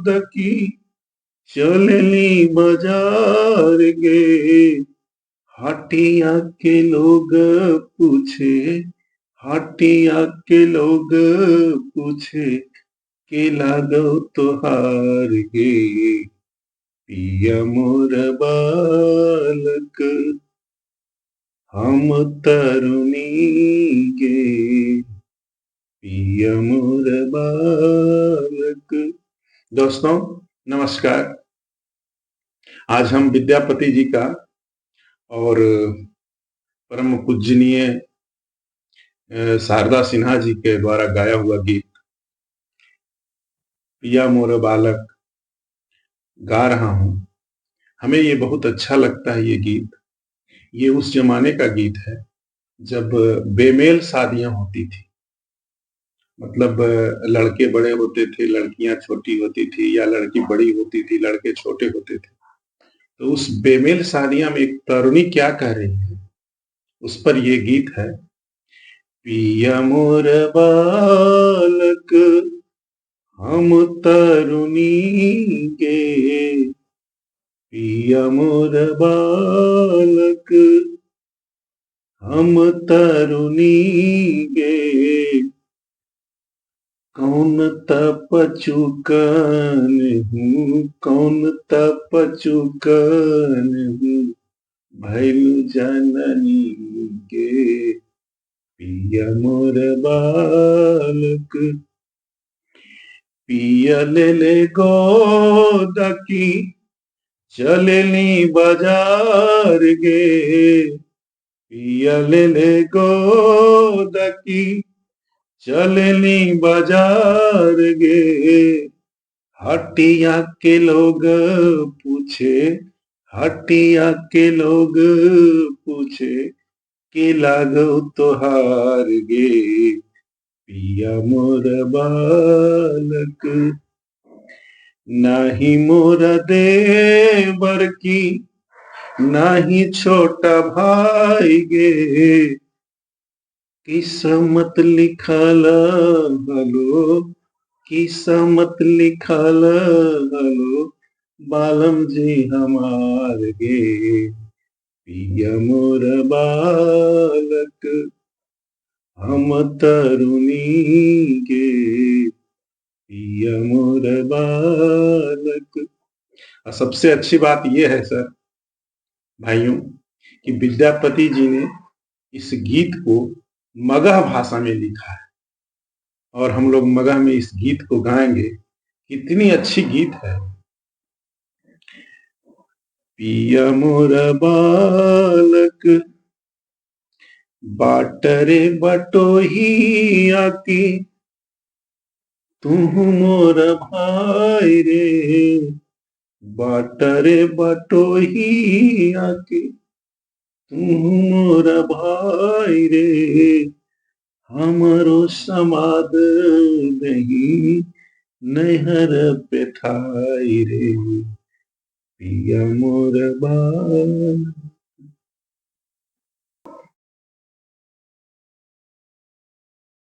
दकी चलनी बाजार गे। हटिया के लोग पूछे, हटिया के लोग पूछे के लागो तोहार गे। पिया मोर बालक हम तरुणी गे। पिया मोर बालक। दोस्तों नमस्कार। आज हम विद्यापति जी का और परम पूजनीय शारदा सिन्हा जी के द्वारा गाया हुआ गीत पिया मोर बालक गा रहा हूं। हमें ये बहुत अच्छा लगता है। ये गीत, ये उस जमाने का गीत है जब बेमेल शादियां होती थी। मतलब लड़के बड़े होते थे, लड़कियां छोटी होती थी, या लड़की बड़ी होती थी, लड़के छोटे होते थे। तो उस बेमेल शादियां में एक तरुणी क्या कह रही है, उस पर ये गीत है। पिया मोर बालक हम तरुणी गे। पिया मोर बालक हम तरुणी गे। कौन तप चुकन हूँ, कौन तप चुकन हूँ, भैलु जननी गे। पिया मोर बालक पिया ले गोदकी चलनी बाजार गे। पिया ले गोदकी चलनी बाजार गे। हटिया के लोग पूछे, हटिया के लोग पूछे के लागो तोहार गे। पिया मोर बालक नाही मोर देवर की, नाही छोटा भाई गे। किस्मत लिखल हलो, किस्मत लिखल हलो, बालम जी हमार गे। पिया मोर बालक हम तरुणी गे। पिया मोर बालक। और सबसे अच्छी बात यह है सर भाइयों कि विद्यापति जी ने इस गीत को मगह भाषा में लिखा है और हम लोग मगह में इस गीत को गाएंगे। कितनी अच्छी गीत है। पिया मोर बालक बाटरे बटोहिया की, तू मोर भाई रे। बाटरे बटोहिया की, तू मोर भाई रे। हमरो समाद नहीं नहर पे ठाई रे। पिया मोर बाल।